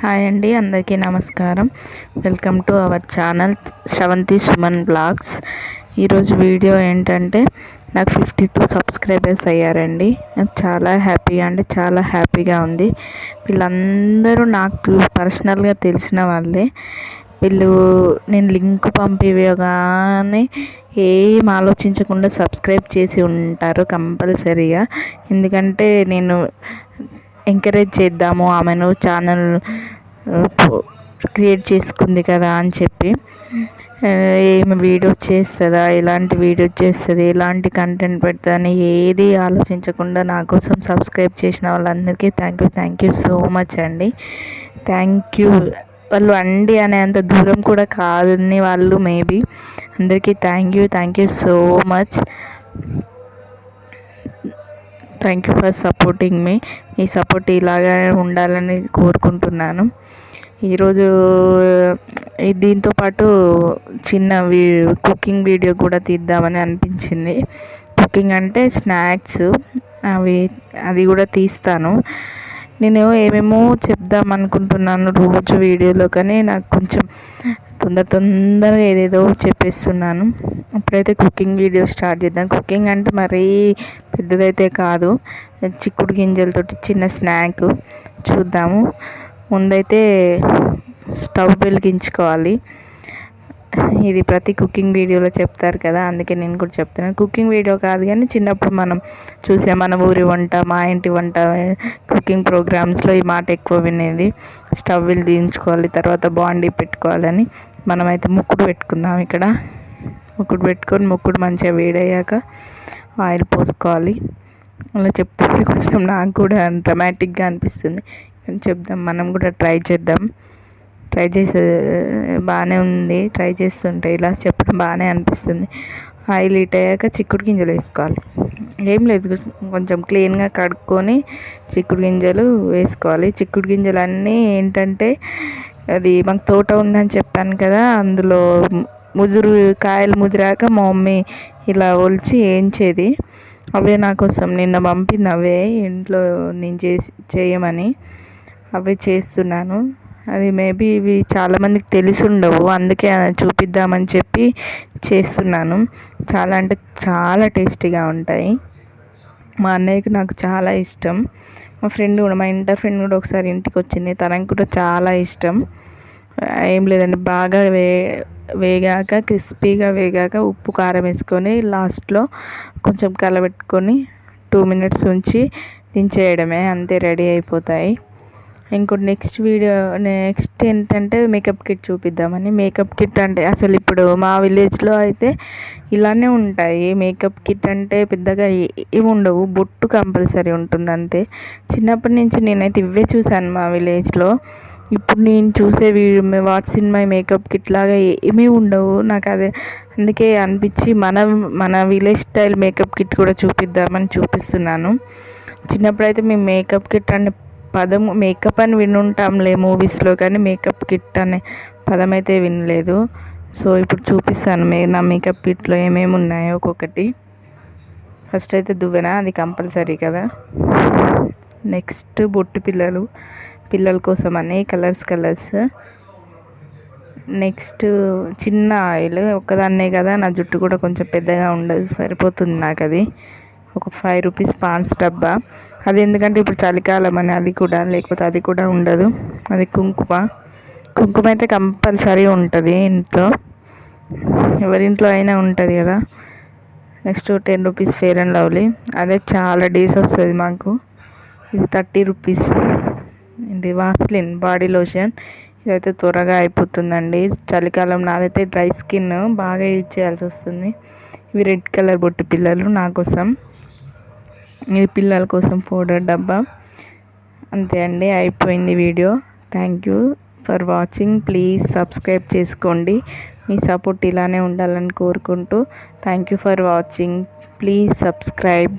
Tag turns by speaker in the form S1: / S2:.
S1: Hi అండి, అందరికీ నమస్కారం. Welcome to our channel Sravanthi Suman vlogs. ఈరోజు వీడియో ఏంటంటే నాకు 52 సబ్స్క్రైబర్స్ అయ్యారండి. నాకు చాలా హ్యాపీగా ఉంది. వీళ్ళందరూ నాకు పర్సనల్గా తెలిసిన వాళ్ళే. నేను లింక్ పంపివేయగానే ఏం ఆలోచించకుండా సబ్స్క్రైబ్ చేసి ఉంటారు కంపల్సరీగా. ఎందుకంటే నేను ఎంకరేజ్ చేద్దాము ఆమెను, ఛానల్ క్రియేట్ చేసుకుంది కదా అని చెప్పి. ఏమి వీడియోస్ చేస్తుందా, ఎలాంటి వీడియోస్ చేస్తుంది, ఎలాంటి కంటెంట్ పెడుతుందని ఏది ఆలోచించకుండా నా కోసం సబ్స్క్రైబ్ చేసిన వాళ్ళందరికీ థ్యాంక్ యూ సో మచ్ అండి. Thank you. వాళ్ళు అండి అనేంత దూరం కూడా కాదని వాళ్ళు మేబీ. అందరికీ thank you so much. Thank you for supporting me. Me support ఇలాగే ఉండాలని కోరుకుంటున్నాను. ఈరోజు దీంతోపాటు చిన్న కుకింగ్ వీడియో కూడా తీద్దామని అనిపించింది. కుకింగ్ అంటే స్నాక్స్ అది కూడా తీస్తాను. నేను ఏమేమో చెప్దాం అనుకుంటున్నాను రోజు వీడియోలో, కానీ నాకు కొంచెం తొందరగా ఏదేదో చెప్పేస్తున్నాను. అప్పుడైతే కుకింగ్ వీడియో స్టార్ట్ చేద్దాం. కుకింగ్ అంటే మరీ పెద్దదైతే కాదు, చిక్కుడు గింజలతోటి చిన్న స్నాక్ చూద్దాము. ముందైతే స్టవ్ వెలిగించుకోవాలి. ఇది ప్రతి కుకింగ్ వీడియోలో చెప్తారు కదా, అందుకే నేను కూడా చెప్తున్నాను. కుకింగ్ వీడియో కాదు కానీ చిన్నప్పుడు మనం చూసే మన ఊరి వంట, మా ఇంటి వంట, కుకింగ్ ప్రోగ్రామ్స్లో ఈ మాట ఎక్కువ వినేది. స్టవ్ వెలిగించుకోవాలి, తర్వాత బాండీ పెట్టుకోవాలని. మనమైతే ముక్కుడు పెట్టుకుందాం. ఇక్కడ ముక్కుడు పెట్టుకొని ముక్కుడు మంచిగా వేడయ్యాక ఆయిల్ పోసుకోవాలి. అలా చెప్తుంటే కొంచెం నాకు కూడా డ్రమాటిక్గా అనిపిస్తుంది, కానీ చెప్దాం, మనం కూడా ట్రై చేద్దాం. ట్రై చేసే బాగానే ఉంది. ట్రై చేస్తుంటే ఇలా చెప్పడం బాగానే అనిపిస్తుంది. ఆయిల్ హీట్ అయ్యాక చిక్కుడు గింజలు వేసుకోవాలి. ఏం లేదు, కొంచెం క్లీన్గా కడుక్కొని చిక్కుడు గింజలు వేసుకోవాలి. చిక్కుడు గింజలు అన్నీ ఏంటంటే, అది మాకు తోట ఉందని చెప్పాను కదా, అందులో కాయలు ముదిరాక మా మమ్మీ ఇలా ఒలిచి వేయించేది. అవే నా కోసం నిన్న పంపింది. అవే ఇంట్లో నేను చేయమని అవే చేస్తున్నాను. అది మేబీ ఇవి చాలామందికి తెలిసి ఉండవు, అందుకే చూపిద్దామని చెప్పి చేస్తున్నాను. చాలా అంటే చాలా టేస్టీగా ఉంటాయి. మా అన్నయ్యకి నాకు చాలా ఇష్టం. మా ఇంటర్ ఫ్రెండ్ కూడా ఒకసారి ఇంటికి వచ్చింది, తనకి కూడా చాలా ఇష్టం. ఏం లేదండి, బాగా వేగాక క్రిస్పీగా వేగాక ఉప్పు కారం వేసుకొని లాస్ట్లో కొంచెం కలబెట్టుకొని 2 minutes ఉంచి దించేయడమే, అంతే, రెడీ అయిపోతాయి. ఇంకోటి నెక్స్ట్ ఏంటంటే మేకప్ కిట్ చూపిద్దామని. మేకప్ కిట్ అంటే అసలు ఇప్పుడు మా విలేజ్లో అయితే ఇలానే ఉంటాయి. మేకప్ కిట్ అంటే పెద్దగా ఏమి ఉండవు, బొట్టు కంపల్సరీ ఉంటుంది అంతే. చిన్నప్పటి నుంచి నేనైతే ఇవే చూశాను మా విలేజ్లో. ఇప్పుడు నేను చూసే what's in my makeup kit లాగా ఏమీ ఉండవు. నాకు అదే అందుకే అనిపించి మన విలేజ్ స్టైల్ మేకప్ కిట్ కూడా చూపిద్దామని చూపిస్తున్నాను. చిన్నప్పుడైతే మేము మేకప్ కిట్ అనే పదం, మేకప్ అని వినుంటాంలే మూవీస్లో, కానీ మేకప్ కిట్ అనే పదం అయితే వినలేదు. సో ఇప్పుడు చూపిస్తాను నా మేకప్ కిట్లో ఏమేమి ఉన్నాయో ఒక్కొక్కటి. ఫస్ట్ అయితే దువ్వెన, అది కంపల్సరీ కదా. నెక్స్ట్ బొట్టు పిల్లల కోసం అని కలర్స్. నెక్స్ట్ చిన్న ఆయిల్, ఒక్కదాన్నే కదా, నా జుట్టు కూడా కొంచెం పెద్దగా ఉండదు, సరిపోతుంది నాకు. అది ఒక 5 రూపీస్ పాండ్స్ డబ్బా. అది ఎందుకంటే ఇప్పుడు చలికాలం అని అది కూడా, లేకపోతే అది కూడా ఉండదు. అది కుంకుమ అయితే కంపల్సరీ ఉంటుంది ఇంట్లో, ఎవరింట్లో అయినా ఉంటుంది కదా. Next 10 rupees fair and lovely, అదే చాలా డేస్ వస్తుంది మాకు. ఇది 30 రూపీస్. ఇది వాస్లిన్ బాడీ లోషన్, ఇదైతే త్వరగా అయిపోతుందండి. చలికాలం నాదైతే డ్రై స్కిన్, బాగా యూజ్ చేయాల్సి వస్తుంది. ఇవి రెడ్ కలర్ బొట్టు పిల్లలు నా కోసం. ఇది పిల్లల కోసం పౌడర్ డబ్బా. అంతే అండి, అయిపోయింది video. Thank you for watching. Please subscribe చేసుకోండి. మీ సపోర్ట్ ఇలానే ఉండాలని కోరుకుంటూ thank you for watching. Please subscribe.